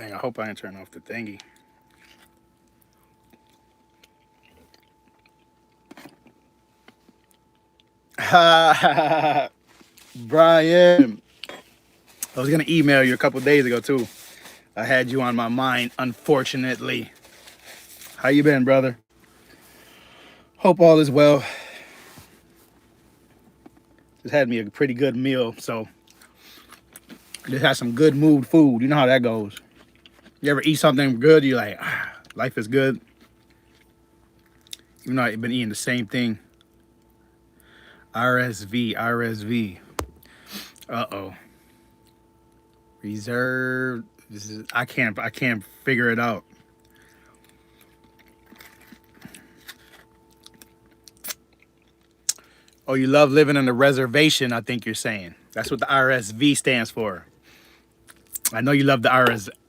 Dang, I hope I didn't turn off the thingy. Brian, I was gonna email you a couple days ago too. I had you on my mind, unfortunately. How you been, brother? Hope all is well. Just had me a pretty good meal, so just had some good mood food. You know how that goes. You ever eat something good, you're like, life is good. Even though I've been eating the same thing. RSV, RSV. Uh-oh. Reserve. This is I can't figure it out. Oh, you love living on the reservation, I think you're saying. That's what the RSV stands for. I know you love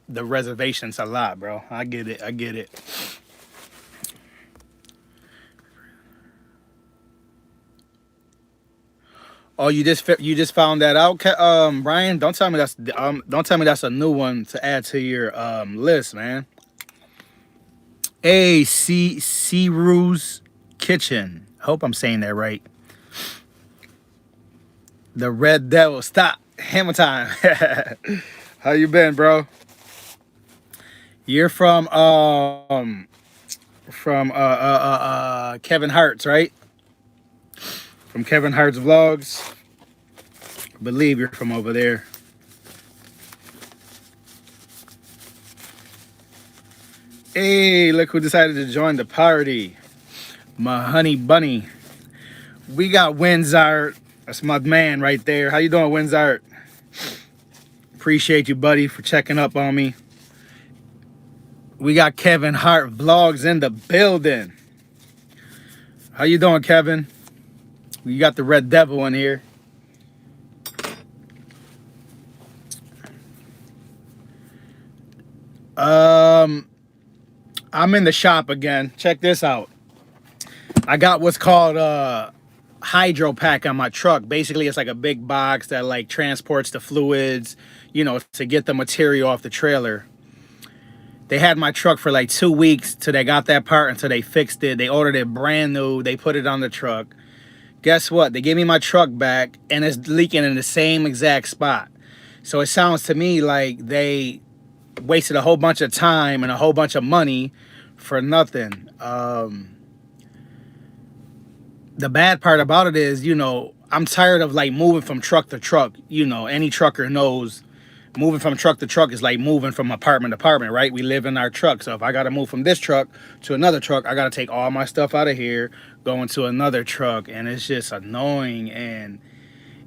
the reservations a lot, bro. I get it. I get it. Oh, you just found that out, Brian. Don't tell me that's a new one to add to your list, man. A C Ruse Kitchen. I hope I'm saying that right. The Red Devil. Stop. Hammer time. How you been, bro? You're from Kevin Hart's, right? From Kevin Hart's vlogs. I believe you're from over there. Hey, look who decided to join the party. My honey bunny. We got Wenzart. That's my man right there. How you doing, Wenzart? Appreciate you, buddy, for checking up on me. We got Kevin Hart vlogs in the building. How you doing, Kevin? We got the Red Devil in here. I'm in the shop again. Check this out. I got what's called hydro pack on my truck. Basically, it's like a big box that like transports the fluids, to get the material off the trailer. They had my truck for like 2 weeks till they got that part, until they fixed it. They ordered it brand new. They put it on the truck. Guess what? They gave me my truck back and it's leaking in the same exact spot. So it sounds to me like they wasted a whole bunch of time and a whole bunch of money for nothing. The bad part about it is, I'm tired of like moving from truck to truck. Any trucker knows moving from truck to truck is like moving from apartment to apartment, right? We live in our truck. So if I got to move from this truck to another truck, I got to take all my stuff out of here, go into another truck. And it's just annoying. And,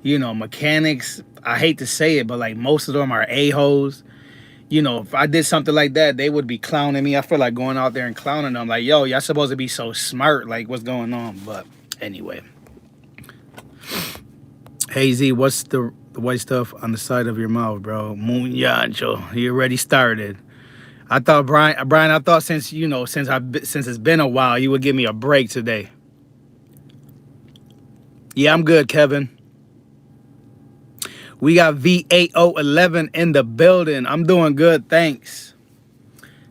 mechanics, I hate to say it, but like most of them are a-holes. If I did something like that, they would be clowning me. I feel like going out there and clowning them. Like, yo, y'all supposed to be so smart. Like, what's going on? But anyway. Hey, Z, what's the white stuff on the side of your mouth, bro? Moon Yancho. You already started. I thought, Brian, I thought since it's been a while, you would give me a break today. Yeah, I'm good, Kevin. We got V8011 in the building. I'm doing good, thanks.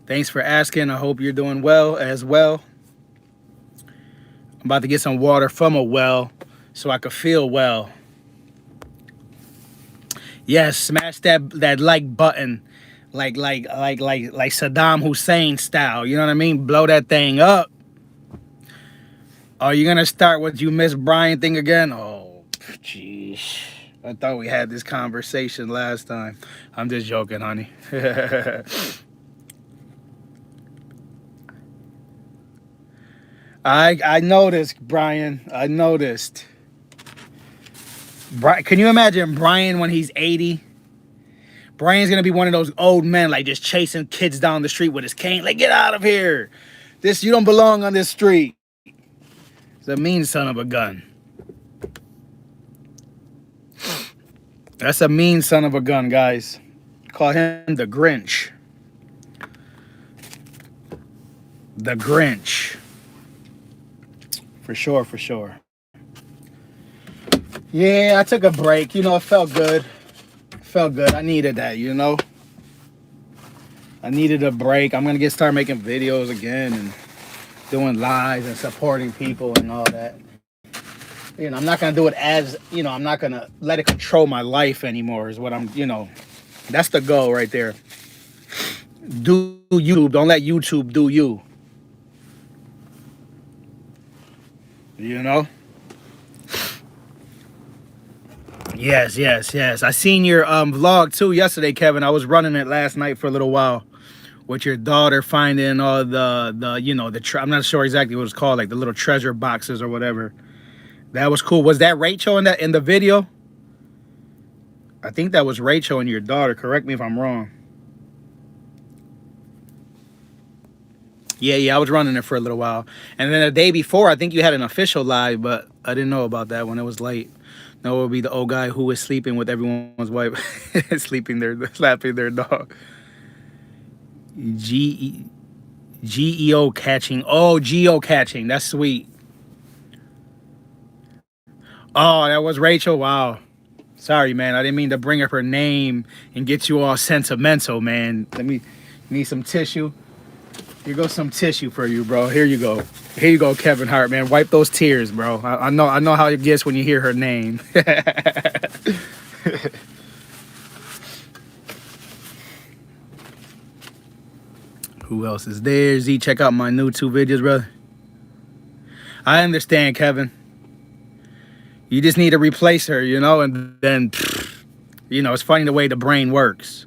Thanks for asking. I hope you're doing well as well. I'm about to get some water from a well so I could feel well. Yes, smash that like button, like Saddam Hussein style. You know what I mean? Blow that thing up. Are you gonna start with you Miss Brian thing again? Oh, jeez. I thought we had this conversation last time. I'm just joking, honey. I noticed, Brian. I noticed. Can you imagine Brian when he's 80? Brian's gonna be one of those old men, like just chasing kids down the street with his cane. Like, get out of here! You don't belong on this street. He's a mean son of a gun. That's a mean son of a gun, guys. Call him the Grinch. The Grinch. For sure, for sure. Yeah, I took a break. It felt good. It felt good. I needed that, I needed a break. I'm gonna start making videos again and doing lives and supporting people and all that. You know, I'm not gonna do it as, you know, I'm not gonna let it control my life anymore. Is what I'm, you know, that's the goal right there. Do YouTube. Don't let YouTube do you. You know. Yes, yes, yes. I seen your vlog too yesterday, Kevin. I was running it last night for a little while with your daughter finding all the you know, I'm not sure exactly what it's called, like the little treasure boxes or whatever. That was cool. Was that Rachel in the video? I think that was Rachel and your daughter. Correct me if I'm wrong. Yeah, yeah, I was running it for a little while. And then the day before, I think you had an official live, but I didn't know about that when it was late. No, it would be the old guy who was sleeping with everyone's wife, slapping their dog. Geo catching. Oh, geo catching. That's sweet. Oh, that was Rachel. Wow. Sorry, man. I didn't mean to bring up her name and get you all sentimental, man. Let me need some tissue. Here goes some tissue for you, bro. Here you go. Here you go, Kevin Hart, man. Wipe those tears, bro. I know how it gets when you hear her name. Who else is there? Z, check out my new 2 videos, brother. I understand, Kevin. You just need to replace her, you know, and then, you know, it's funny the way the brain works.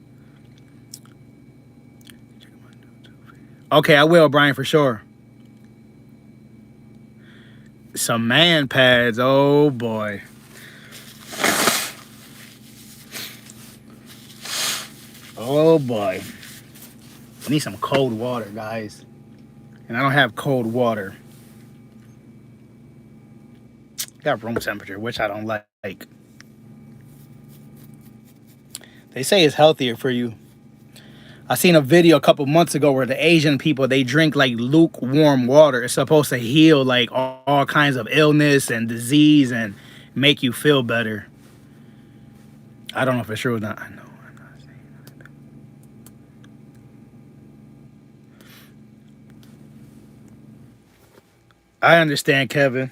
Okay, I will, Brian, for sure. Some man pads. Oh, boy. Oh, boy. I need some cold water, guys. And I don't have cold water. Got room temperature, which I don't like. They say it's healthier for you. I seen a video a couple months ago where the Asian people, they drink like lukewarm water. It's supposed to heal like all kinds of illness and disease and make you feel better. I don't know if it's true or not. I know. I'm not saying that. I understand, Kevin.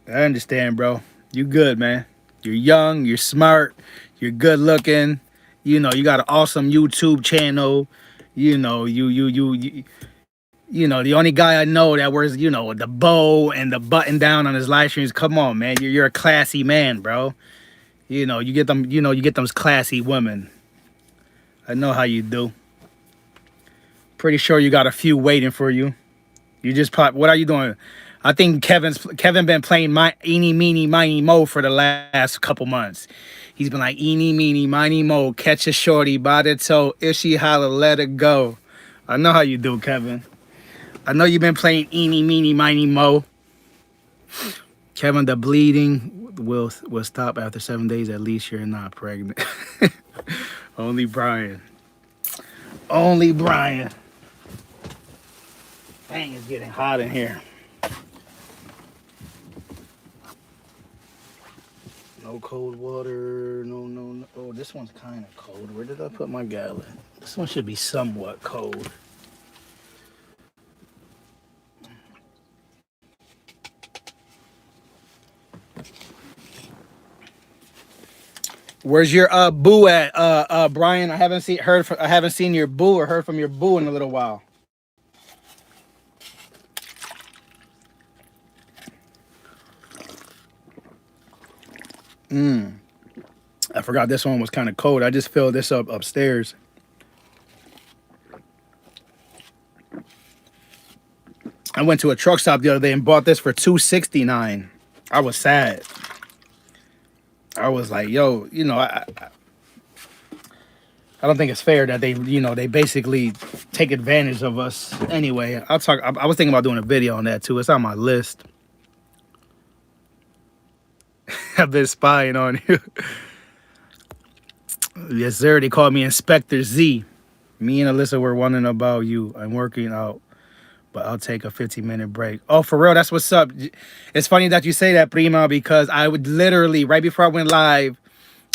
I understand, bro. You good, man. You're young, you're smart, you're good looking. You know, you got an awesome YouTube channel. You know, you know, the only guy I know that wears, you know, the bow and the button down on his live streams. Come on, man. You're a classy man, bro. You know, you get them, you know, you get those classy women. I know how you do. Pretty sure you got a few waiting for you. You just pop. What are you doing? I think Kevin been playing my eeny, meeny, miny, mo for the last couple months. He's been like, eeny, meeny, miny, mo, catch a shorty by the toe. If she holler, let her go. I know how you do, Kevin. I know you've been playing eeny, meeny, miny, mo. Kevin, the bleeding will stop after 7 days. At least you're not pregnant. Only Brian. Only Brian. Dang, it's getting hot in here. No cold water. No. Oh, this one's kind of cold. Where did I put my gallon? This one should be somewhat cold. Where's your boo at, Brian? I haven't seen your boo or heard from your boo in a little while. I forgot this one was kind of cold. I just filled this up upstairs. I went to a truck stop the other day and bought this for $2.69. I was sad. I was like, yo, you know, I don't think it's fair that they, you know, they basically take advantage of us. Anyway, I was thinking about doing a video on that too. It's on my list. I've been spying on you. Yes, sir. They called me Inspector Z. Me and Alyssa were wondering about you. I'm working out, but I'll take a 15-minute break. Oh, for real? That's what's up. It's funny that you say that, Prima, because I would literally, right before I went live,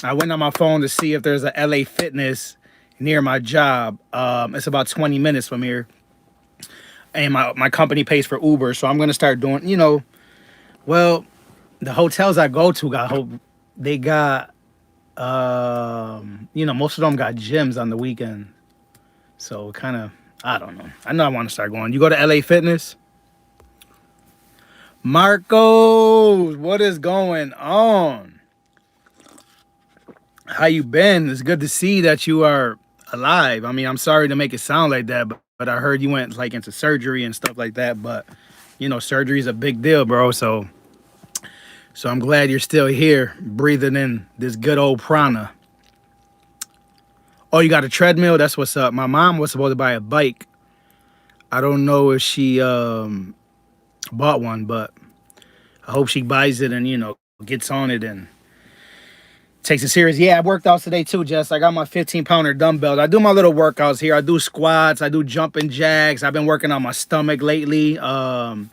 I went on my phone to see if there's a LA Fitness near my job. It's about 20 minutes from here, and my company pays for Uber, so I'm gonna start doing. Well, the hotels I go to they got most of them got gyms on the weekend, so kind of I don't know. I know I want to start going. You go to LA Fitness, Marcos. What is going on? How you been? It's good to see that you are alive. I mean, I'm sorry to make it sound like that, but I heard you went like into surgery and stuff like that. But surgery is a big deal, bro. So I'm glad you're still here, breathing in this good old prana. Oh, you got a treadmill? That's what's up. My mom was supposed to buy a bike. I don't know if she bought one, but I hope she buys it and gets on it and takes it serious. Yeah, I worked out today too, Jess. I got my 15-pounder dumbbells. I do my little workouts here. I do squats. I do jumping jacks. I've been working on my stomach lately. I've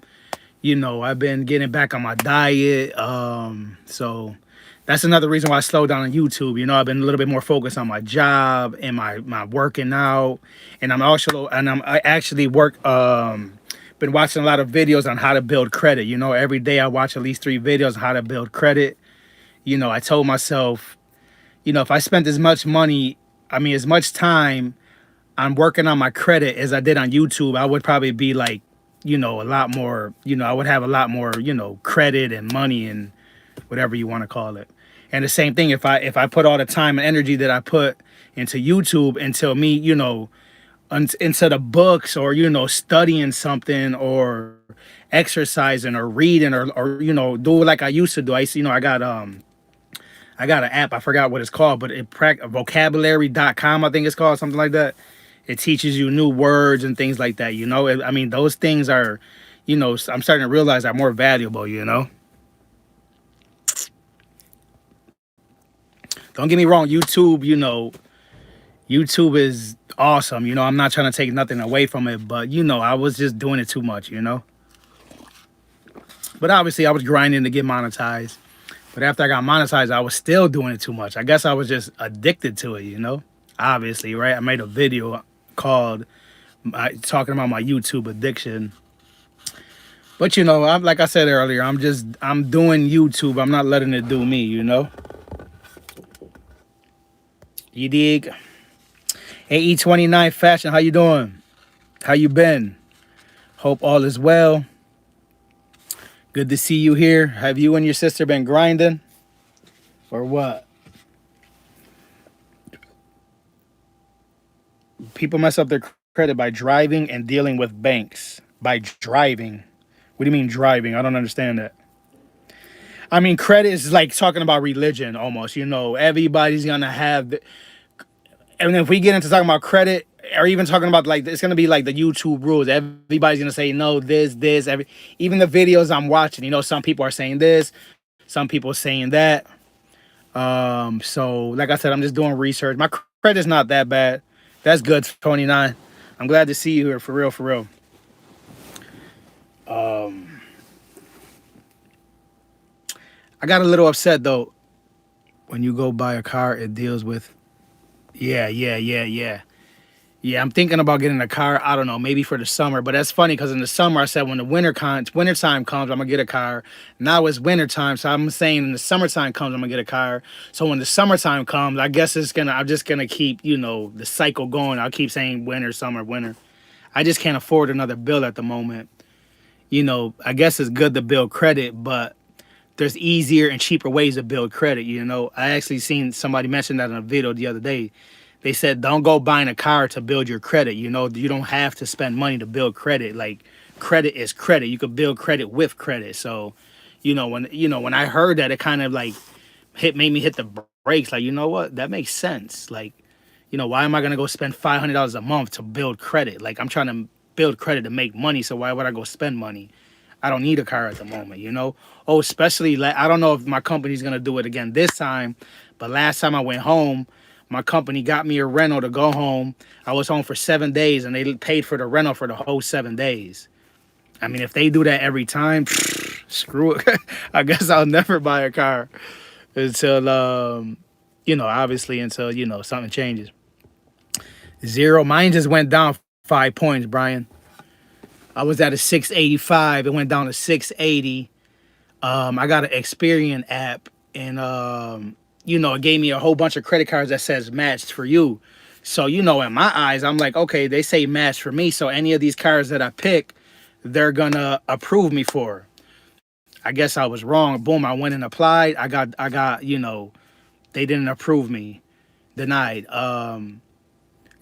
been getting back on my diet. So that's another reason why I slowed down on YouTube. I've been a little bit more focused on my job and my working out. And I actually been watching a lot of videos on how to build credit. Every day I watch at least 3 videos on how to build credit. I told myself, if I spent as much time on working on my credit as I did on YouTube, I would probably be like, a lot more, I would have a lot more, credit and money and whatever you want to call it. And the same thing, if I put all the time and energy that I put into YouTube into me, into the books or, studying something or exercising or reading or do like I used to do. I got an app. I forgot what it's called, but vocabulary.com, I think it's called, something like that. It teaches you new words and things like that. I mean, those things are, I'm starting to realize are more valuable. Don't get me wrong. YouTube is awesome. I'm not trying to take nothing away from it, but, I was just doing it too much. But obviously, I was grinding to get monetized. But after I got monetized, I was still doing it too much. I guess I was just addicted to it. Obviously, right? I made a video called talking about my YouTube addiction. But like I said earlier, I'm doing YouTube. I'm not letting it do me. You dig? AE29 Fashion, how you doing? How you been? Hope all is well. Good to see you here. Have you and your sister been grinding? Or what? People mess up their credit by driving and dealing with banks. By driving. What do you mean driving? I don't understand that. I mean, credit is like talking about religion almost. Everybody's going to have... And if we get into talking about credit, or even talking about like, it's going to be like the YouTube rules. Everybody's going to say, no, even the videos I'm watching, some people are saying this, some people are saying that. So like I said, I'm just doing research. My credit's not that bad. That's good, 29. I'm glad to see you here, for real, for real. I got a little upset though. When you go buy a car, it deals with, yeah. Yeah, I'm thinking about getting a car. I don't know, maybe for the summer. But that's funny because in the summer I said when the wintertime comes, I'm gonna get a car. Now it's wintertime, so I'm saying in the summertime comes, I'm gonna get a car. So when the summertime comes, I guess I'm just gonna keep, the cycle going. I'll keep saying winter, summer, winter. I just can't afford another bill at the moment. I guess it's good to build credit, but there's easier and cheaper ways to build credit. I actually seen somebody mention that in a video the other day. They said, don't go buying a car to build your credit. You don't have to spend money to build credit. Like, credit is credit. You could build credit with credit. So, when I heard that, it kind of like made me hit the brakes. Like, you know what? That makes sense. Like, why am I going to go spend $500 a month to build credit? Like, I'm trying to build credit to make money. So why would I go spend money? I don't need a car at the moment. Oh, especially, like, I don't know if my company's going to do it again this time. But last time I went home, my company got me a rental to go home. I was home for 7 days, and they paid for the rental for the whole 7 days. I mean, if they do that every time, screw it. I guess I'll never buy a car until, obviously until, something changes. Zero. Mine just went down 5 points, Brian. I was at a 685. It went down to 680. I got an Experian app, and it gave me a whole bunch of credit cards that says matched for you. So in my eyes, I'm like, okay, they say matched for me. So any of these cards that I pick, they're gonna approve me for. I guess I was wrong. Boom, I went and applied. I got. They didn't approve me, denied.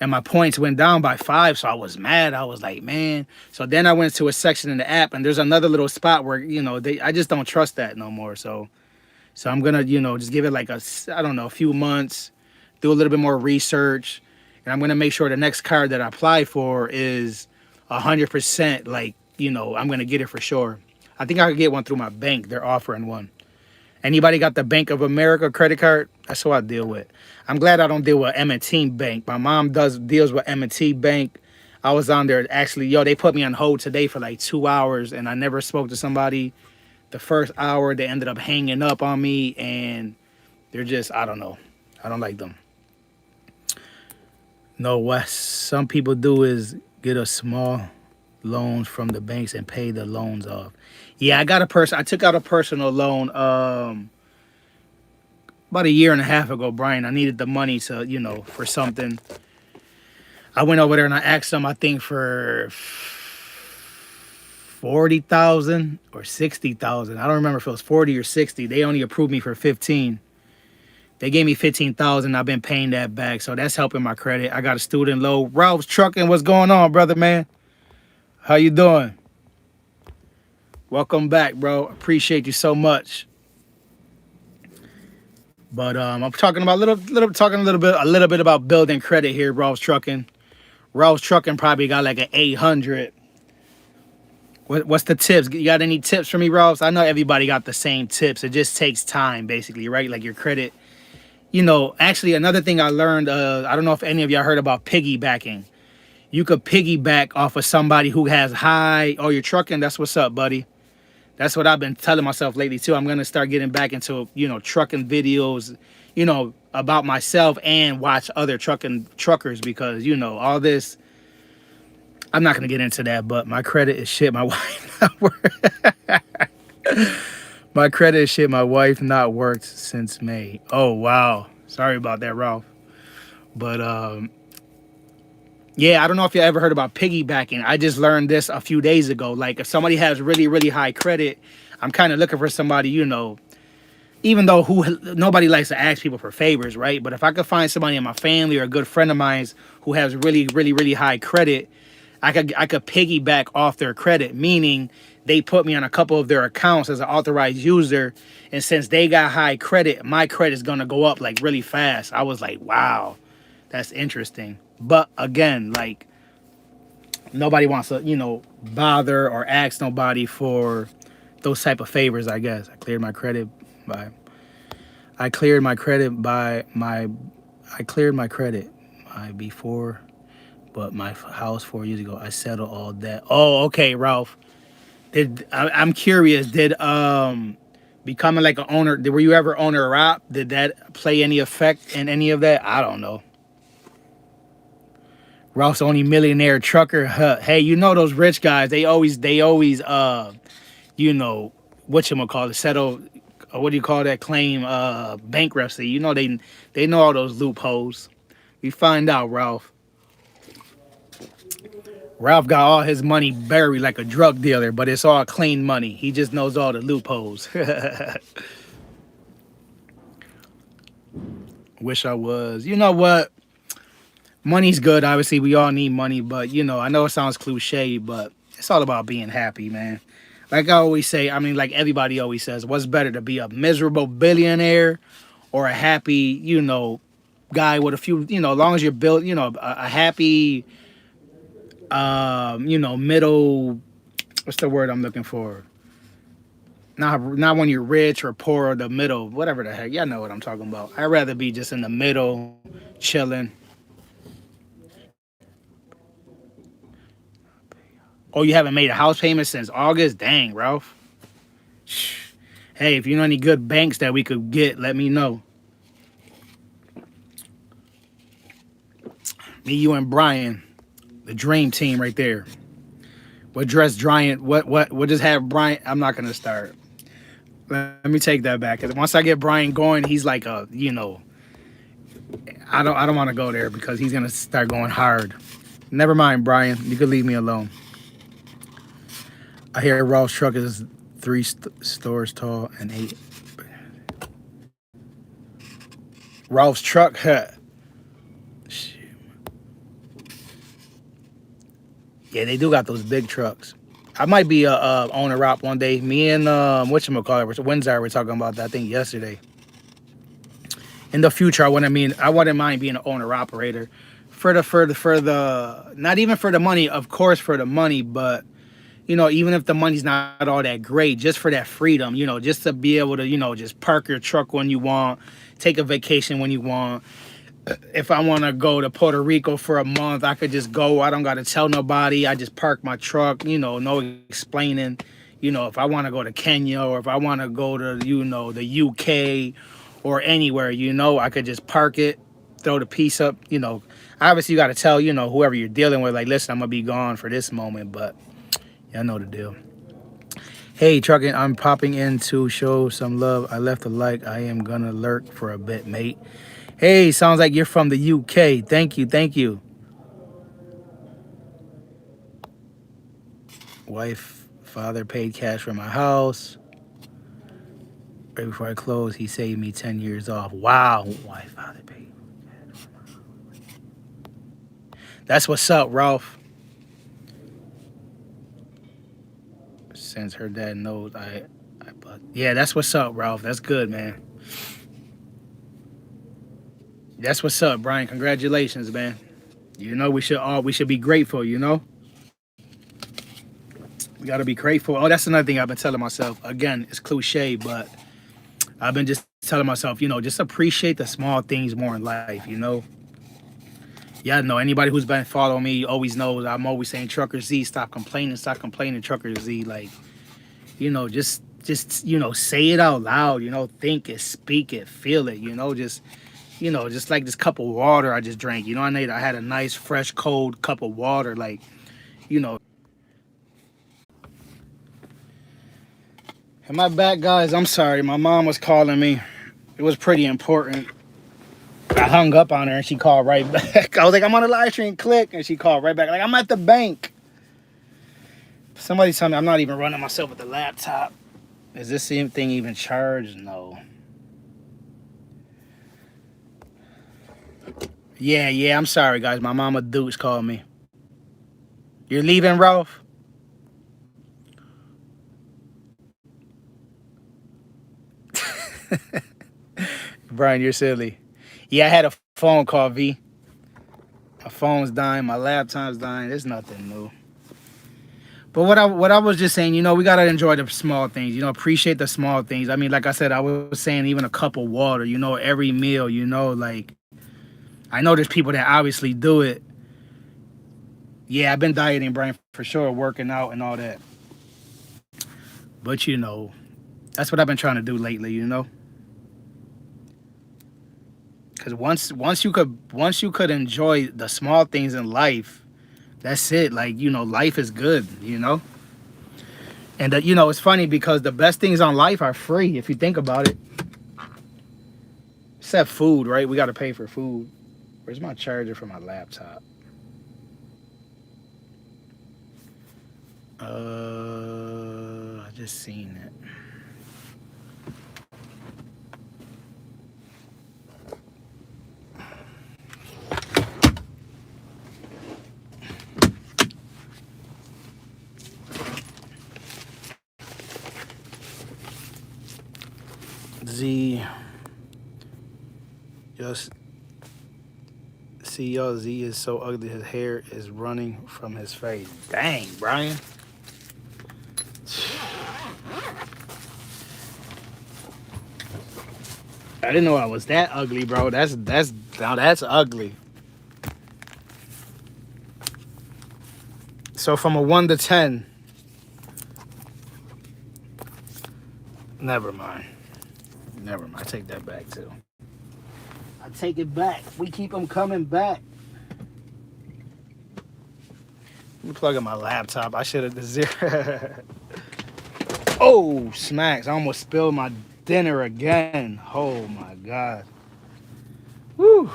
And my points went down by 5, so I was mad. I was like, man. So then I went to a section in the app, and there's another little spot where I just don't trust that no more. So I'm gonna just give it like I don't know, a few months, do a little bit more research, and I'm gonna make sure the next card that I apply for is 100%. Like I'm gonna get it for sure. I think I could get one through my bank. They're offering one. Anybody got the Bank of America credit card? That's what I deal with. I'm glad I don't deal with M&T Bank. My mom deals with M&T Bank. I was on there actually. They put me on hold today for like 2 hours, and I never spoke to somebody. The first hour, they ended up hanging up on me, and they're just, I don't know. I don't like them. No, what some people do is get a small loans from the banks and pay the loans off. Yeah, I took out a personal loan about a year and a half ago, Brian. I needed the money to, for something. I went over there and I asked them, I think for 40,000 or 60,000. I don't remember if it was 40 or 60. They only approved me for 15. They gave me 15,000. I've been paying that back, so that's helping my credit. I got a student loan. Ralph's Trucking, what's going on, brother, man? How you doing? Welcome back, bro. Appreciate you so much. But I'm talking about a little bit about building credit here, Ralph's Trucking. Ralph's Trucking probably got like an 800. What's the tips? You got any tips for me, Ralphs? I know everybody got the same tips. It just takes time, basically, right? Like your credit. Actually, another thing I learned, I don't know if any of y'all heard about piggybacking. You could piggyback off of somebody who has high, oh, you're trucking? That's what's up, buddy. That's what I've been telling myself lately, too. I'm going to start getting back into, trucking videos, about myself and watch other truckers because, all this. I'm not going to get into that, but my credit is shit. My wife not worked. My credit is shit. My wife not worked since May. Oh, wow. Sorry about that, Ralph. But, yeah, I don't know if you ever heard about piggybacking. I just learned this a few days ago. Like, if somebody has really, really high credit, I'm kind of looking for somebody, even though nobody likes to ask people for favors, right? But if I could find somebody in my family or a good friend of mine who has really, really, really high credit, I could piggyback off their credit, meaning they put me on a couple of their accounts as an authorized user, and since they got high credit, my credit is gonna go up like really fast. I was like, wow, that's interesting. But again, like nobody wants to, bother or ask nobody for those type of favors. I guess I cleared my credit by before. But my house 4 years ago, I settled all that. Oh, okay, Ralph. I'm curious. Did becoming like an owner? Were you ever owner op? Did that play any effect in any of that? I don't know. Ralph's only millionaire trucker. Huh. Hey, those rich guys? They always whatchamacallit, settle. What do you call that? Claim bankruptcy. They know all those loopholes. We find out, Ralph. Ralph got all his money buried like a drug dealer, but it's all clean money. He just knows all the loopholes. Wish I was. You know what? Money's good. Obviously, we all need money, but I know it sounds cliche, but it's all about being happy, man. Like I always say, I mean, like everybody always says, what's better to be a miserable billionaire or a happy, guy with a few, as long as you're built, a happy middle, what's the word I'm looking for? Not when you're rich or poor or the middle, whatever the heck. Y'all know what I'm talking about. I'd rather be just in the middle, chilling. Oh, you haven't made a house payment since August? Dang, Ralph. Hey, if you know any good banks that we could get, let me know. Me, you, and Brian, the dream team right there. What dress Bryant? What just have Brian? I'm not gonna start. Let me take that back. Cause once I get Brian going, he's like a, I don't want to go there because he's gonna start going hard. Never mind, Brian. You could leave me alone. I hear Ralph's truck is three stores tall and 8. Ralph's truck, huh? Yeah, they do got those big trucks. I might be a owner op one day. Me and whatchamacallit, Windsor, were talking about that, I think, yesterday. In the future, I wouldn't mind being an owner operator for the not even for the money, of course, for the money, but even if the money's not all that great, just for that freedom, just to be able to, just park your truck when you want, take a vacation when you want. If I want to go to Puerto Rico for a month, I could just go. I don't got to tell nobody. I just park my truck, no explaining. If I want to go to Kenya or if I want to go to, the UK or anywhere, I could just park it, throw the piece up, Obviously, you got to tell, whoever you're dealing with, like, listen, I'm going to be gone for this moment, but I know the deal. Hey, trucking, I'm popping in to show some love. I left a like. I am going to lurk for a bit, mate. Hey, sounds like you're from the UK. Thank you, thank you. Wife, father paid cash for my house. Right before I closed, he saved me 10 years off. Wow. Wife, father paid. That's what's up, Ralph. Since her dad knows yeah, that's what's up, Ralph. That's good, man. That's what's up, Brian. Congratulations, man. We should be grateful, We gotta be grateful. Oh, that's another thing I've been telling myself. Again, it's cliche, but I've been just telling myself, just appreciate the small things more in life, Yeah, no, anybody who's been following me always knows I'm always saying, Trucker Z, stop complaining, Trucker Z. Like, just say it out loud, think it, speak it, feel it, just like this cup of water I just drank. I had a nice, fresh, cold cup of water, like, Am I back, guys? I'm sorry. My mom was calling me. It was pretty important. I hung up on her and she called right back. I was like, I'm on a live stream, click. And she called right back. Like, I'm at the bank. Somebody tell me I'm not even running myself with the laptop. Is this thing even charged? No. Yeah, I'm sorry, guys. My mama Dukes called me. You're leaving, Ralph? Brian, you're silly. Yeah, I had a phone call, V. My phone's dying. My laptop's dying. There's nothing new. But what I was just saying, we got to enjoy the small things, appreciate the small things. I mean, like I said, I was saying even a cup of water, every meal, like, I know there's people that obviously do it. Yeah, I've been dieting, Brian, for sure, working out and all that. But, that's what I've been trying to do lately, Because once you could enjoy the small things in life, that's it. Like, life is good, And, it's funny because the best things on life are free if you think about it. Except food, right? We got to pay for food. Where's my charger for my laptop? I just seen it. Z, just see y'all. Z is so ugly. His hair is running from his face. Dang, Brian. I didn't know I was that ugly, bro. That's ugly. So from a 1 to 10, never mind. I take that back too. I take it back. We keep them coming back. Let me plug in my laptop. I should have the zero. Oh, smacks. I almost spilled my dinner again. Oh my God. Woo.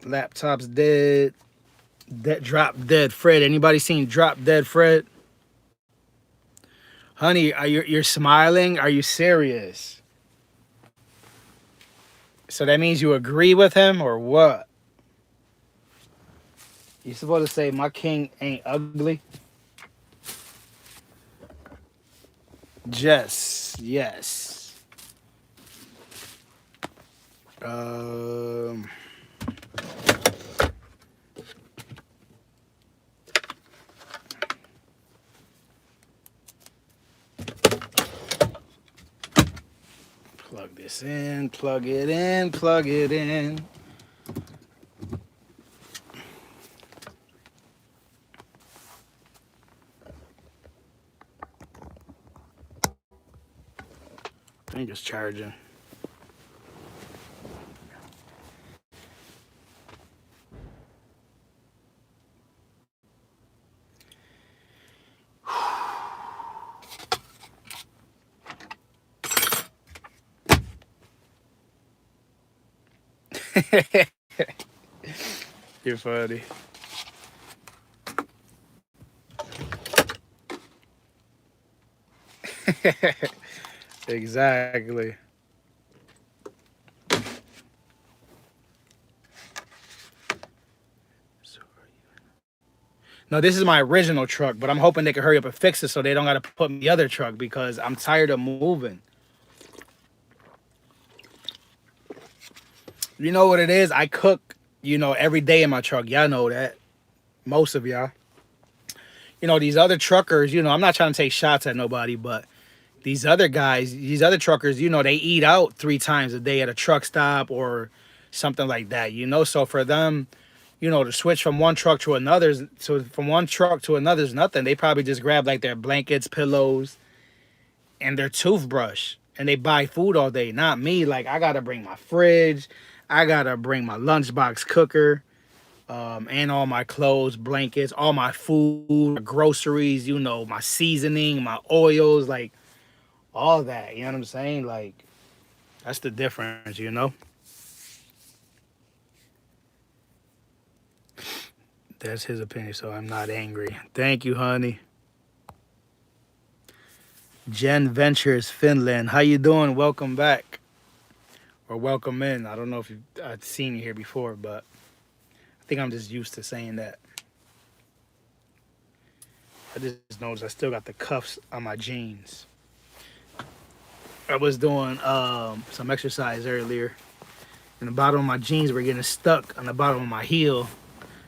Laptop's dead. Drop dead Fred. Anybody seen Drop Dead Fred? Honey, you're smiling? Are you serious? So that means you agree with him or what? You supposed to say my king ain't ugly? Jess, yes. Um Plug this in, plug it in, plug it in. I think it's charging. You're funny. Exactly. No, this is my original truck, but I'm hoping they can hurry up and fix it so they don't got to put me in the other truck because I'm tired of moving. You know what it is? I cook, every day in my truck. Y'all know that. Most of y'all. These other truckers, I'm not trying to take shots at nobody, but these other guys, these other truckers, they eat out 3 times a day at a truck stop or something like that, So for them, to switch from one truck to another, from one truck to another is nothing. They probably just grab like their blankets, pillows, and their toothbrush, and they buy food all day. Not me. Like I gotta bring my fridge, I gotta bring my lunchbox cooker, and all my clothes, blankets, all my food, groceries, my seasoning, my oils, like all that. You know what I'm saying? Like that's the difference. That's his opinion, so I'm not angry. Thank you, honey. Jen Ventures, Finland. How you doing? Welcome back. Or welcome in. I don't know if I've seen you here before, but I think I'm just used to saying that. I just noticed I still got the cuffs on my jeans. I was doing some exercise earlier, and the bottom of my jeans were getting stuck on the bottom of my heel,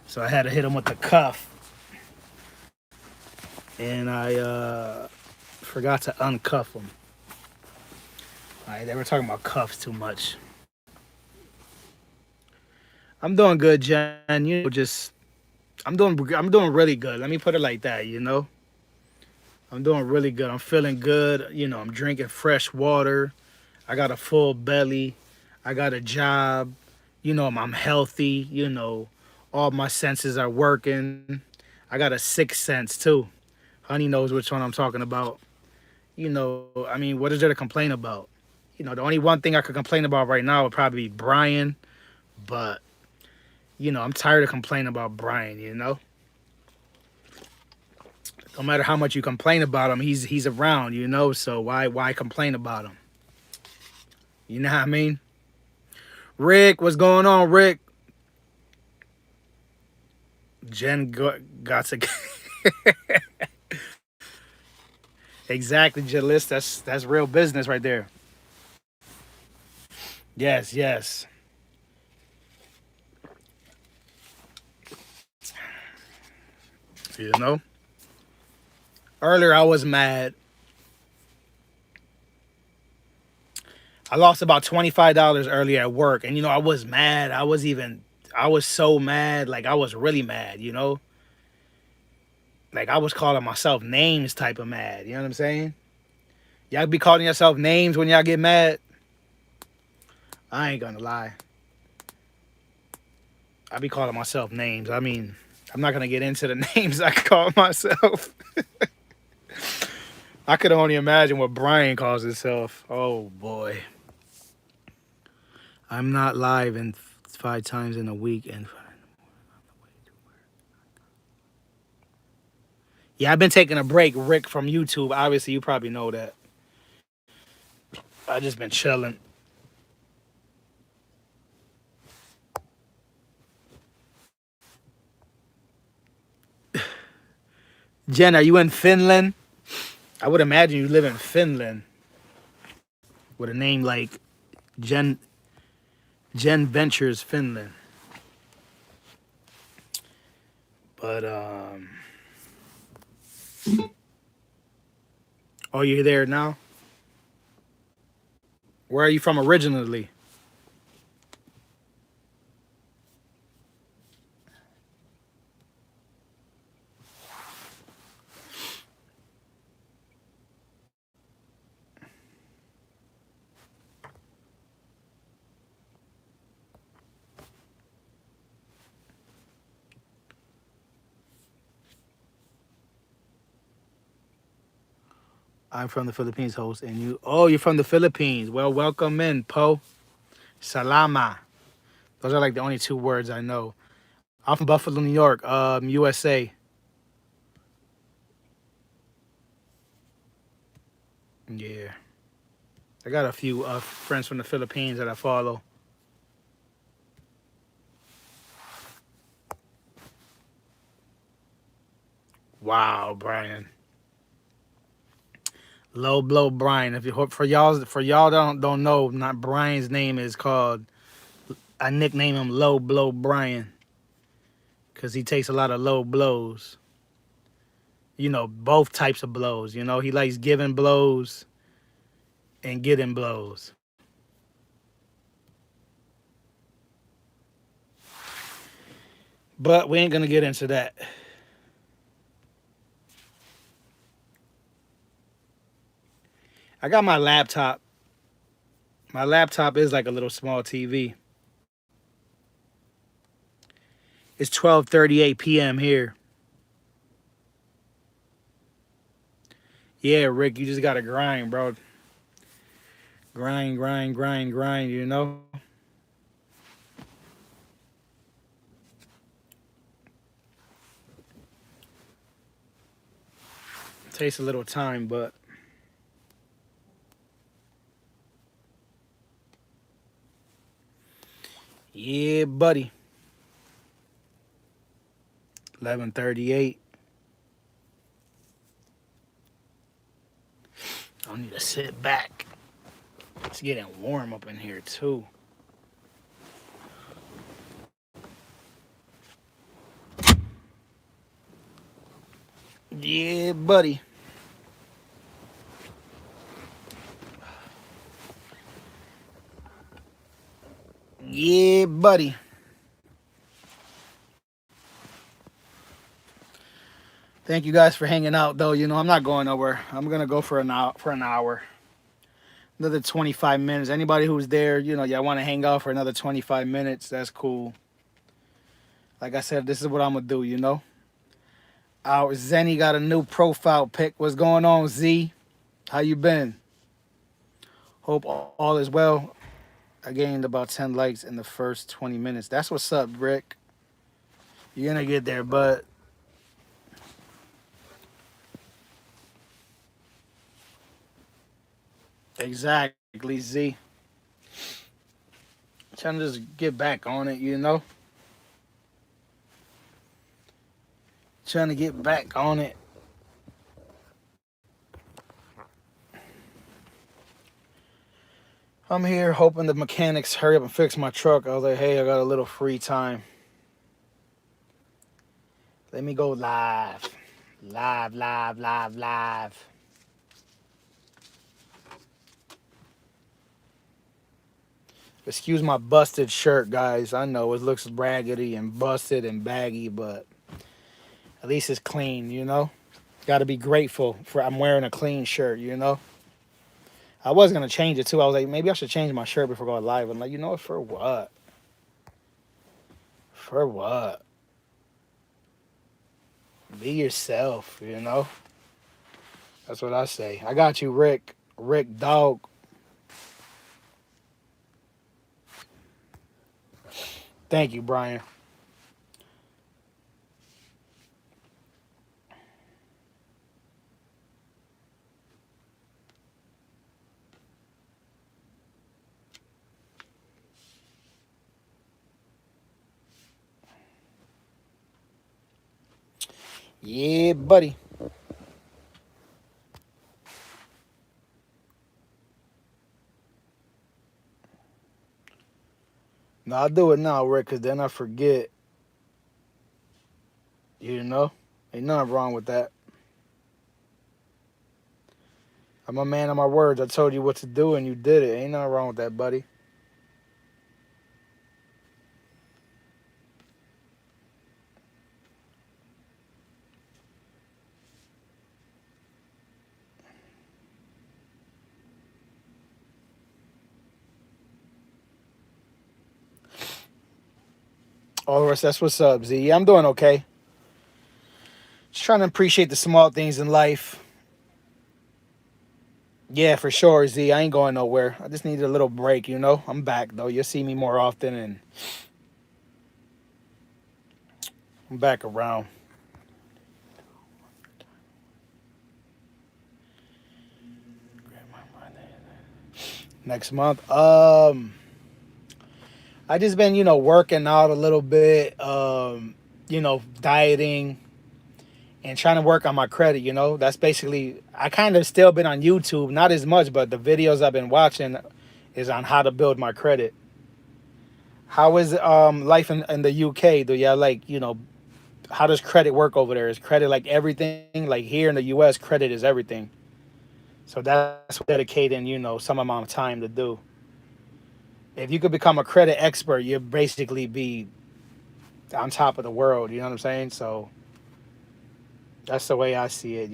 so I had to hit them with the cuff. And I forgot to uncuff them. All right, they were talking about cuffs too much. I'm doing good, Jen. I'm doing really good. Let me put it like that. I'm doing really good. I'm feeling good. I'm drinking fresh water. I got a full belly. I got a job. I'm healthy. All my senses are working. I got a sixth sense too. Honey knows which one I'm talking about. What is there to complain about? The only one thing I could complain about right now would probably be Brian. But, I'm tired of complaining about Brian. No matter how much you complain about him, he's around, so why complain about him? You know what I mean? Rick, what's going on, Rick? Jen got to exactly, Jalis. That's real business right there. Yes, yes. You know? Earlier I was mad. I lost about $25 earlier at work, and I was mad. I was so mad, like I was really mad, Like I was calling myself names type of mad, you know what I'm saying? Y'all be calling yourself names when y'all get mad? I ain't gonna lie. I be calling myself names. I mean, I'm not gonna get into the names I call myself. I could only imagine what Brian calls himself. Oh boy. I'm not live in 5 times in a week and yeah, I've been taking a break, Rick, from YouTube. Obviously, you probably know that. I just been chilling. Jen, are you in Finland? I would imagine you live in Finland with a name like Jen Ventures Finland. But oh, you're there now? Where are you from originally? I'm from the Philippines, host, and you. Oh, you're from the Philippines. Well, welcome in, Po. Salama. Those are like the only 2 words I know. I'm from Buffalo, New York, USA. Yeah, I got a few friends from the Philippines that I follow. Wow, Brian. Low blow Brian. If you for y'all don't know, not Brian's name is called. I nickname him Low Blow Brian because he takes a lot of low blows. You know, both types of blows. You know, he likes giving blows and getting blows. But we ain't gonna get into that. I got my laptop. My laptop is like a little small TV. It's 12:38 p.m. here. Yeah, Rick, you just gotta grind, bro. Grind, grind, grind, grind. You know. Takes a little time, but yeah, buddy. 11:38. I need to sit back. It's getting warm up in here too. Yeah, buddy. Yeah, buddy. Thank you guys for hanging out, though. You know, I'm not going nowhere. I'm gonna go for an hour, another 25 minutes. Anybody who's there, you know, y'all want to hang out for another 25 minutes? That's cool. Like I said, this is what I'm gonna do. You know, our Zenny got a new profile pic. What's going on, Z? How you been? Hope all is well. I gained about 10 likes in the first 20 minutes. That's what's up, Rick. You're gonna get there, but exactly, Z. Trying to just get back on it, you know? Trying to get back on it. I'm here hoping the mechanics hurry up and fix my truck. I was like, hey, I got a little free time. Let me go live. Live, live, live, live. Excuse my busted shirt, guys. I know it looks raggedy and busted and baggy, but at least it's clean, you know? Got to be grateful for I'm wearing a clean shirt, you know? I was going to change it too. I was like, maybe I should change my shirt before going live. I'm like, you know what? For what? For what? Be yourself, you know? That's what I say. I got you, Rick. Rick Dog. Thank you, Brian. Yeah, buddy. No, I'll do it now, Rick, because then I forget, you know? Ain't nothing wrong with that. I'm a man of my words. I told you what to do and you did it. Ain't nothing wrong with that, buddy. All of us, that's what's up, Z. Yeah, I'm doing okay. Just trying to appreciate the small things in life. Yeah, for sure, Z. I ain't going nowhere. I just need a little break, you know? I'm back, though. You'll see me more often, and I'm back around. Next month. I just been, working out a little bit, dieting and trying to work on my credit, That's basically I kind of still been on YouTube, not as much, but the videos I've been watching is on how to build my credit. How is life in the UK? Do y'all how does credit work over there? Is credit like everything? Like here in the US, credit is everything. So that's dedicating, some amount of time to do. If you could become a credit expert, you'd basically be on top of the world. You know what I'm saying? So that's the way I see it.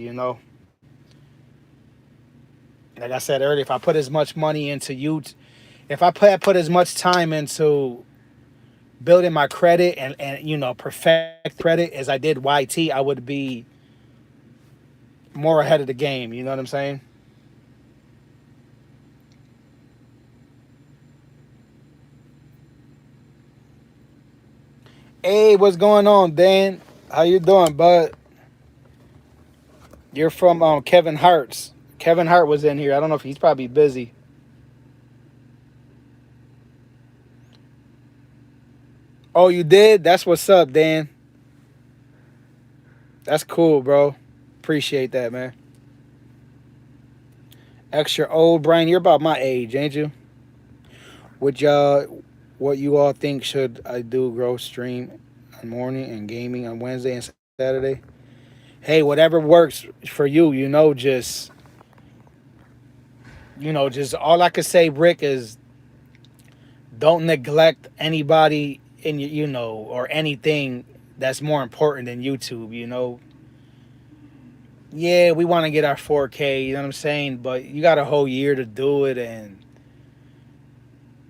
Like I said earlier, if I put as much money into you, if I put as much time into building my credit and perfect credit as I did YT, I would be more ahead of the game. You know what I'm saying? Hey, what's going on, Dan? How you doing, bud? You're from Kevin Hart's. Kevin Hart was in here. I don't know if he's probably busy. Oh, you did? That's what's up, Dan. That's cool, bro. Appreciate that, man. Extra old, Brian. You're about my age, ain't you? Would y'all, what you all think should I do? Grow stream on morning and gaming on Wednesday and Saturday. Hey, whatever works for you. Just all I could say, Rick, is don't neglect anybody in or anything that's more important than YouTube. Yeah, we want to get our 4K. You know what I'm saying? But you got a whole year to do it, and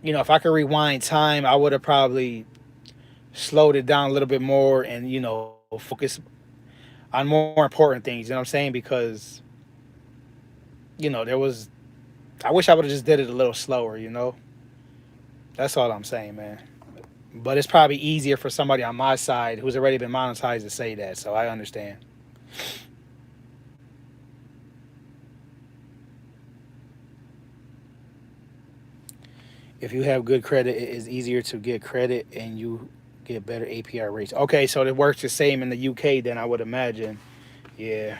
if I could rewind time, I would have probably slowed it down a little bit more and focus on more important things. You know what I'm saying? Because there was. I wish I would have just did it a little slower. That's all I'm saying, man. But it's probably easier for somebody on my side who's already been monetized to say that, so I understand. If you have good credit, it is easier to get credit and you get better APR rates. Okay, so it works the same in the UK then I would imagine. Yeah.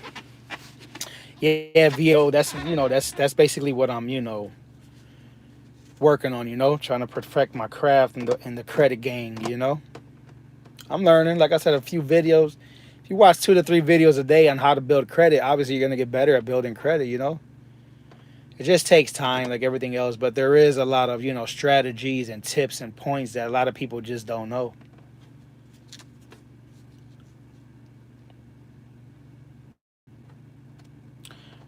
Yeah, VO, that's basically what I'm, working on, trying to perfect my craft in the credit game. I'm learning, like I said, a few videos. If you watch 2 to 3 videos a day on how to build credit, obviously you're gonna get better at building credit. It just takes time like everything else, but there is a lot of, strategies and tips and points that a lot of people just don't know.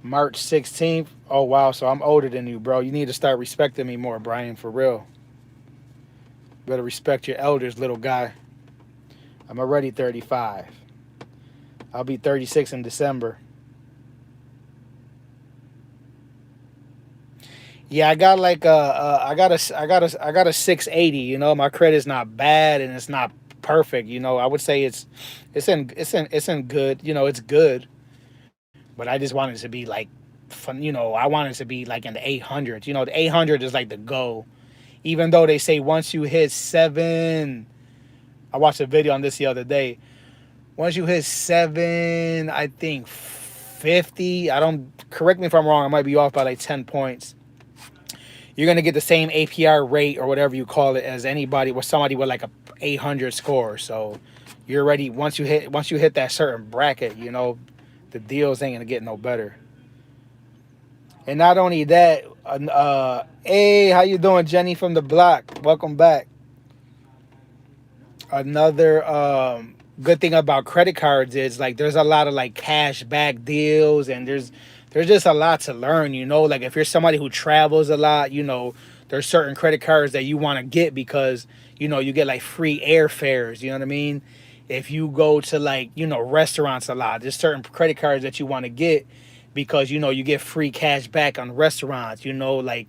March 16th. Oh wow, so I'm older than you, bro. You need to start respecting me more, Brian, for real. Better respect your elders, little guy. I'm already 35. I'll be 36 in December. Yeah, I got like I got a 680. You know, my credit's not bad and it's not perfect. You know, I would say it's in good. You know, it's good, but I just want it to be like fun. You know, I want it to be like in the 800s. You know, the 800 is like the goal. Even though they say once you hit seven, I watched a video on this the other day. Once you hit seven, I think 50. I don't correct me if I'm wrong. I might be off by like 10 points. You're gonna get the same APR rate or whatever you call it as anybody with somebody with like a 800 score. So you're ready once you hit that certain bracket. You know, the deals ain't gonna get no better. And not only that, hey, how you doing, Jenny from the block? Welcome back. Another good thing about credit cards is like there's a lot of like cash back deals, and there's just a lot to learn. You know, like if you're somebody who travels a lot, you know, there's certain credit cards that you want to get because you know you get like free airfares. You know what I mean? If you go to like restaurants a lot, there's certain credit cards that you want to get because you know you get free cash back on restaurants. You know, like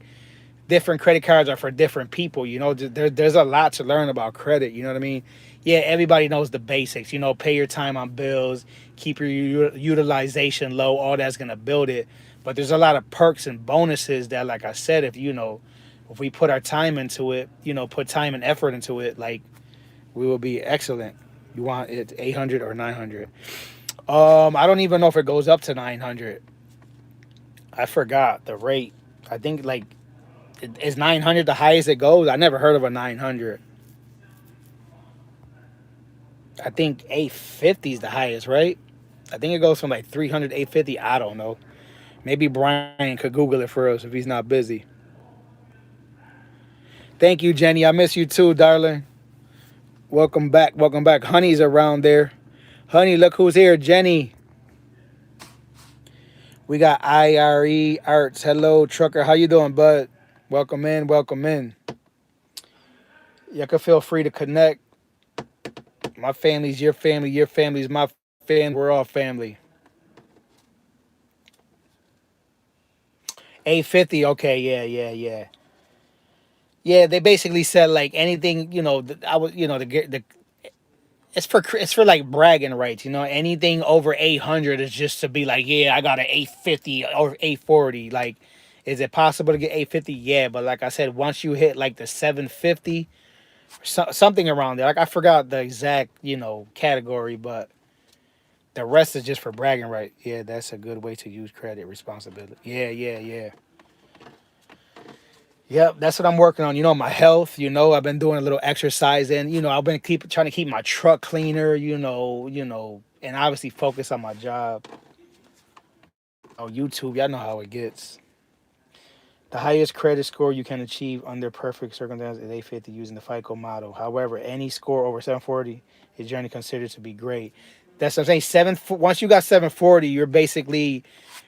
different credit cards are for different people. You know, there's a lot to learn about credit. You know what I mean? Yeah, everybody knows the basics. You know, pay your time on bills, keep your utilization low. All that's gonna build it. But there's a lot of perks and bonuses that, like I said, if we put our time into it, put time and effort into it, like we will be excellent. You want it 800 or 900? I don't even know if it goes up to 900. I forgot the rate. I think like is 900 the highest it goes? I never heard of a 900. I think 850 is the highest, right? I think it goes from like 300 to 850. I don't know. Maybe Brian could Google it for us if he's not busy. Thank you, Jenny. I miss you too, darling. Welcome back. Welcome back. Honey's around there. Honey, look who's here. Jenny. We got IRE Arts. Hello, trucker. How you doing, bud? Welcome in. Welcome in. You can feel free to connect. My family's your family. Your family's my family. We're all family. 850. Okay. Yeah. Yeah. Yeah. Yeah. They basically said like anything. I was. The it's for like bragging rights. Anything over 800 is just to be like, yeah, I got an 850 or 840. Like, is it possible to get 850? Yeah, but like I said, once you hit like the 750, something around there. Like I forgot the exact category, but the rest is just for bragging right. Yeah, that's a good way to use credit responsibility. Yeah, yeah, yeah. Yep, that's what I'm working on. My health. I've been doing a little exercise, and I've been trying to keep my truck cleaner. And obviously focus on my job. YouTube, y'all know how it gets. The highest credit score you can achieve under perfect circumstances is 850 using the FICO model. However, any score over 740 is generally considered to be great. That's what I'm saying. Once you got 740, you're basically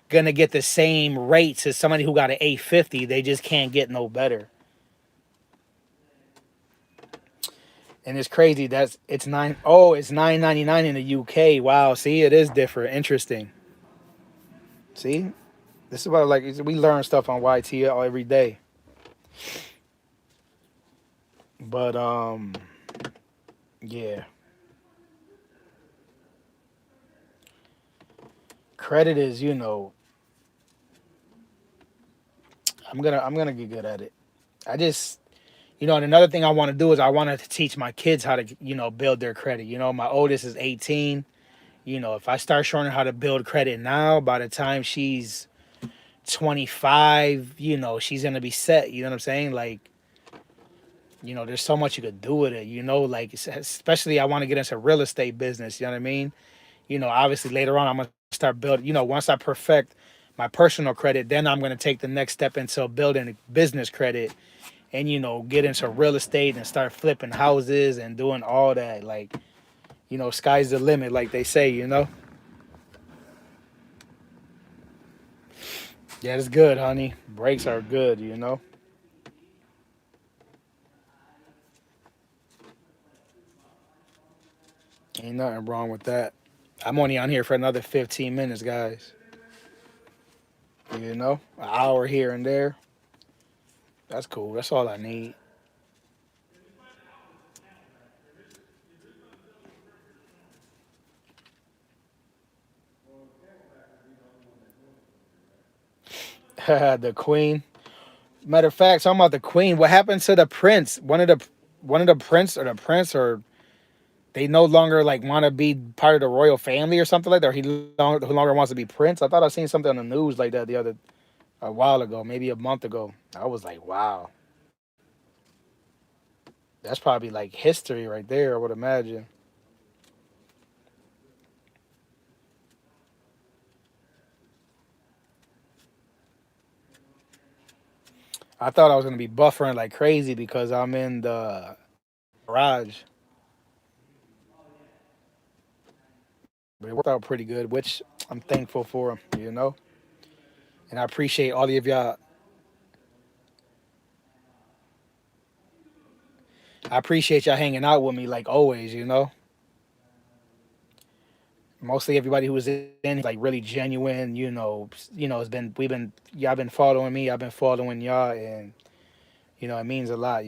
gonna get the same rates as somebody who got an 850. They just can't get no better. And it's crazy. It's 9.99 in the UK. Wow. See, it is different. Interesting. See, this is what I like. We learn stuff on YT every day. But yeah. Credit is, I'm gonna get good at it. I just and another thing I want to do is I want to teach my kids how to, build their credit. My oldest is 18. If I start showing her how to build credit now, by the time she's 25, she's gonna be set. You know what I'm saying? Like, there's so much you could do with it. Like especially I want to get into real estate business. You know what I mean? Obviously later on I'm gonna start building. Once I perfect my personal credit, then I'm gonna take the next step into building business credit, and get into real estate and start flipping houses and doing all that. Like, sky's the limit, like they say. Yeah, it's good, honey. Breaks are good. Ain't nothing wrong with that. I'm only on here for another 15 minutes, guys. You know, an hour here and there. That's cool. That's all I need. The Queen. Matter of fact, talking about the Queen. What happened to the Prince? One of the Prince or the Prince or they no longer like want to be part of the royal family or something like that. Or he no longer wants to be Prince. I thought I seen something on the news like that the other a while ago, maybe a month ago. I was like, wow, that's probably like history right there. I would imagine. I thought I was gonna be buffering like crazy because I'm in the garage, but it worked out pretty good, which I'm thankful for. You know, and I appreciate all of y'all. I appreciate y'all hanging out with me like always. You know, mostly everybody who was in like really genuine. It's been we've been y'all been following me. I've been following y'all, and it means a lot.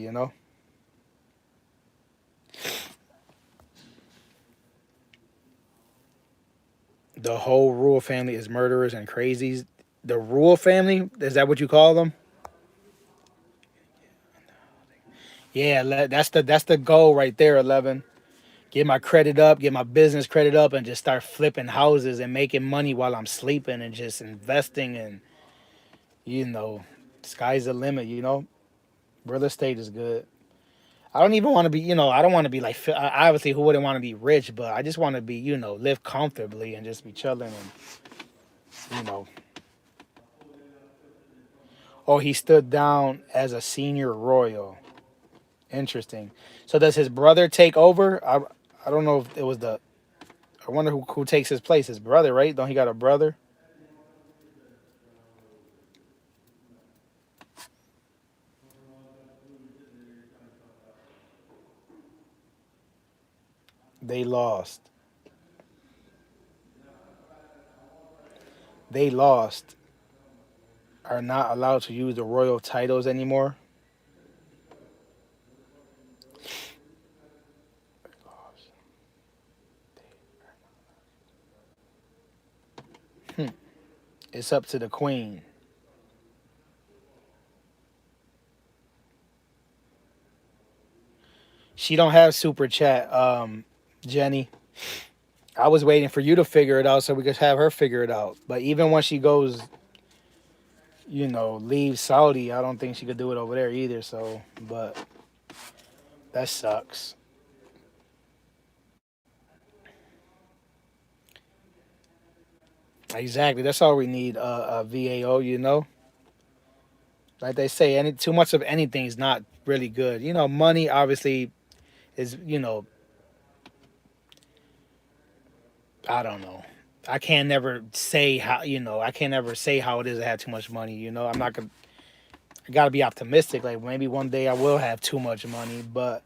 The whole Rule family is murderers and crazies. The Rule family, is that what you call them? Yeah, that's the goal right there. 11. Get my credit up, get my business credit up, and just start flipping houses and making money while I'm sleeping and just investing and you know, sky's the limit. Real estate is good. I don't even want to be, I don't want to be like, obviously, who wouldn't want to be rich, but I just want to be, live comfortably and just be chilling you know. Oh, he stood down as a senior royal. Interesting. So does his brother take over? I don't know if it was the. I wonder who takes his place. His brother, right? Don't he got a brother? They lost. They lost. Are not allowed to use the royal titles anymore. Hmm. It's up to the queen. She don't have super chat, Jenny. I was waiting for you to figure it out so we could have her figure it out. But even when she goes, leave Saudi, I don't think she could do it over there either. So, but that sucks. Exactly. That's all we need. VAO. Like they say, any too much of anything is not really good. Money obviously is. I don't know. I can't never say how. I can't never say how it is to have too much money. I'm not gonna. I gotta be optimistic. Like maybe one day I will have too much money, but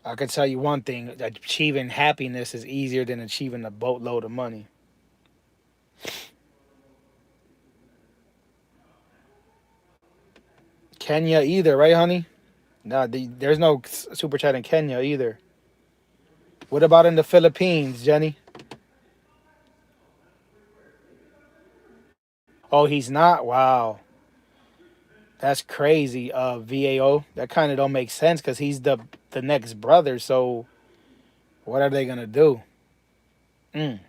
I can tell you one thing: achieving happiness is easier than achieving a boatload of money. Kenya either, right, honey? No, there's no super chat in Kenya either. What about in the Philippines, Jenny? Oh, he's not. Wow, that's crazy. VAO. That kind of don't make sense because he's the next brother. So what are they gonna do? Mm.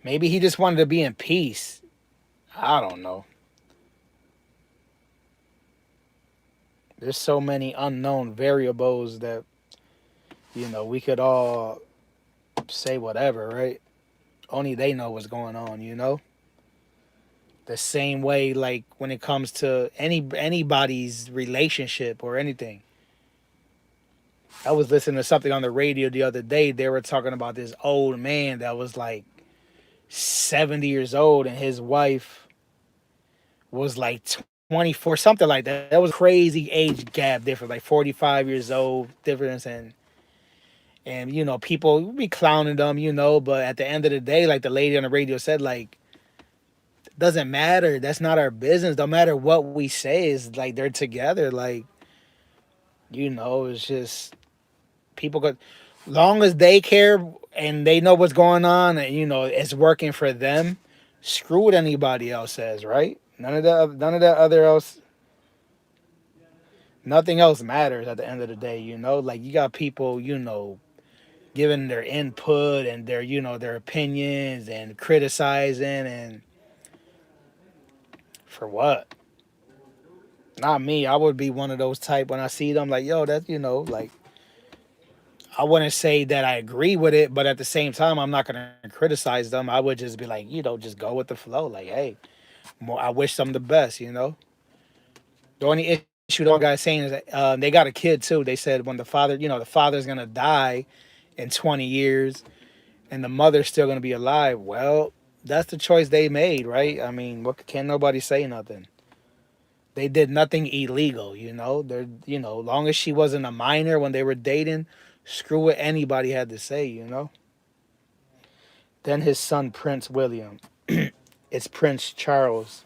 Maybe he just wanted to be in peace. I don't know. There's so many unknown variables that we could all say whatever, right? Only they know what's going on. The same way, like when it comes to anybody's relationship or anything. I was listening to something on the radio the other day. They were talking about this old man that was like 70 years old, and his wife was like 24, something like that. That was crazy age gap difference, like 45 years old difference, and people would be clowning them, but at the end of the day, like the lady on the radio said, like, doesn't matter. That's not our business. No matter what we say, is like they're together. Like, it's just people go, long as they care and they know what's going on, and it's working for them. Screw what anybody else says, right? None of that other else. Nothing else matters at the end of the day. Like you got people, giving their input and their opinions and criticizing, and for what? Not me. I would be one of those type when I see them, like, yo, that, like, I wouldn't say that I agree with it, but at the same time, I'm not gonna criticize them. I would just be like, just go with the flow. Like, hey, I wish them the best. The only issue the one guy saying is that they got a kid too. They said when the father's gonna die in 20 years, and the mother's still gonna be alive. Well, that's the choice they made, right? I mean, what can nobody say nothing? They did nothing illegal, They're, long as she wasn't a minor when they were dating, screw what anybody had to say. Then his son, Prince William. It's Prince Charles.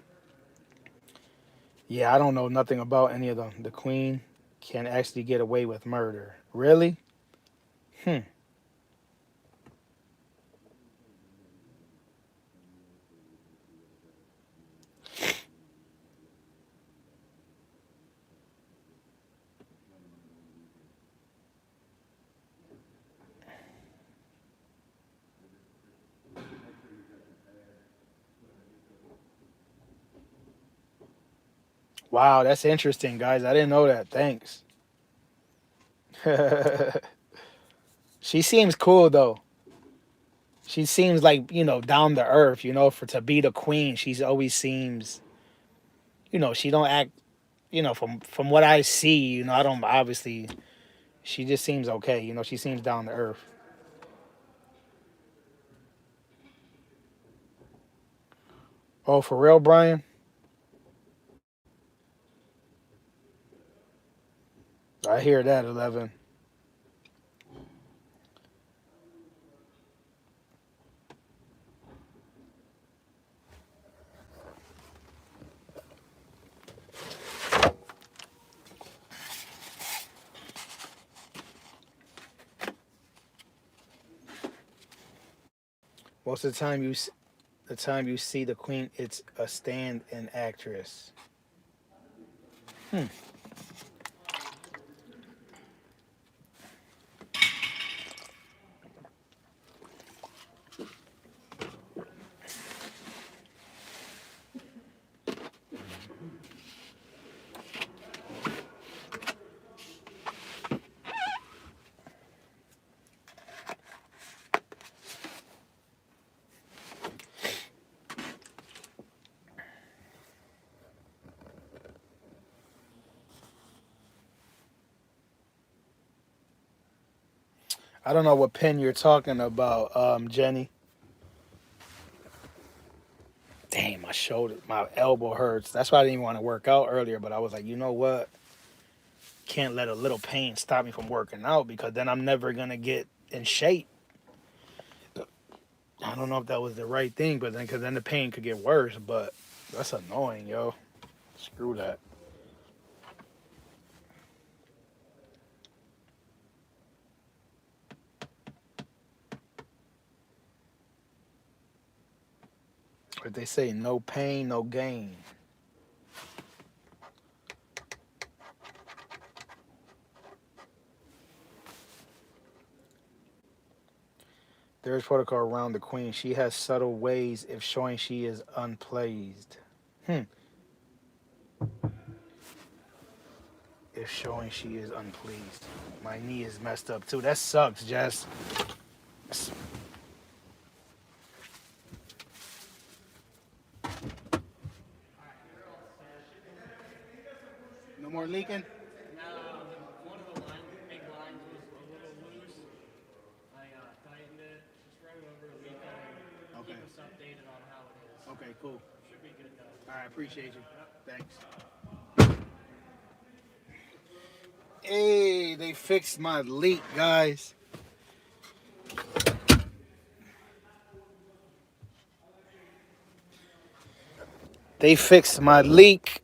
Yeah, I don't know nothing about any of them. The Queen can actually get away with murder. Really? Hmm. Wow, that's interesting, guys. I didn't know that. Thanks. She seems cool though. She seems like, down to earth, for to be the queen. She's always seems, she don't act, from what I see, I don't obviously she just seems okay, she seems down to earth. Oh, for real, Brian? I hear that, 11. Most of the time you see the queen, it's a stand-in actress. Hmm. I don't know what pen you're talking about, Jenny. Damn, my shoulder, my elbow hurts. That's why I didn't even want to work out earlier. But I was like, you know what? Can't let a little pain stop me from working out because then I'm never gonna get in shape. I don't know if that was the right thing, but then because then the pain could get worse. But that's annoying, yo. Screw that. But they say no pain, no gain. There is protocol around the queen. She has subtle ways if showing she is unpleased. Hmm. If showing she is unpleased. My knee is messed up too. That sucks, Jess. No more leaking? No, one of the big lines was a little loose. I tightened it, just run it over a week and Okay. keep us updated on how it is. Okay, cool. Should be good though. All right, appreciate you. Thanks. Hey, they fixed my leak, guys. They fixed my leak.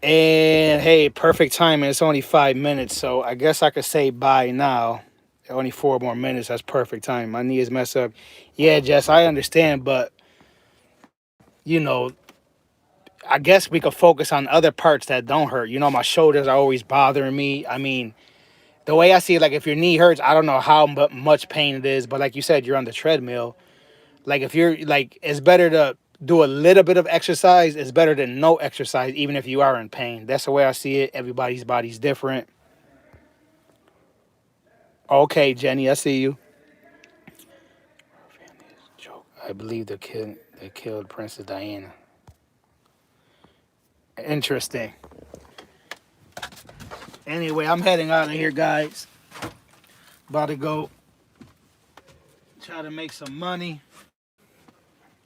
And hey, perfect timing. It's only 5 minutes, so I guess I could say bye now. Only 4 more minutes. That's perfect time. My knee is messed up. Yeah, Jess, I understand, but you know, I guess we could focus on other parts that don't hurt. You know, my shoulders are always bothering me. I mean, the way I see it, like if your knee hurts, I don't know how much pain it is, but like you said, you're on the treadmill. Like if you're like, it's better to do a little bit of exercise. It's better than no exercise, even if you are in pain. That's the way I see it. Everybody's body's different. Okay, Jenny, I see you. I believe they killed Princess Diana. Interesting. Anyway, I'm heading out of here, guys. About to go try to make some money.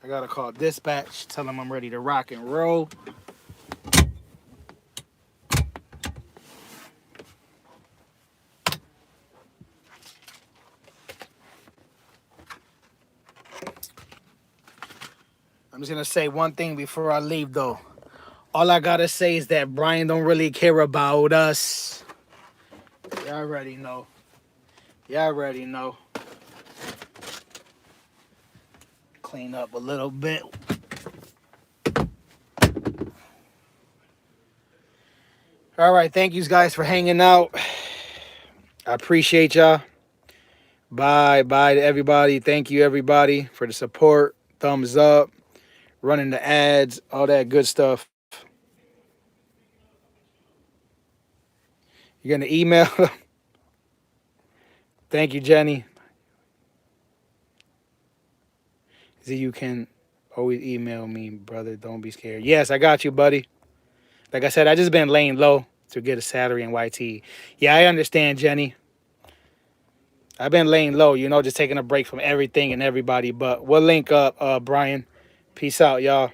I gotta call dispatch, tell them I'm ready to rock and roll. I'm just gonna say one thing before I leave, though. All I gotta say is that Brian don't really care about us. Y'all already know. Y'all already know. Clean up a little bit. All right, thank you guys for hanging out. I appreciate y'all. Bye to everybody. Thank you, everybody, for the support. Thumbs up, running the ads, all that good stuff. You're gonna email. Thank you, Jenny. Z, you can always email me, brother. Don't be scared. Yes, I got you, buddy. Like I said, I just been laying low to get a salary in YT. Yeah, I understand, Jenny. I've been laying low, you know, just taking a break from everything and everybody. But we'll link up, Brian. Peace out, y'all.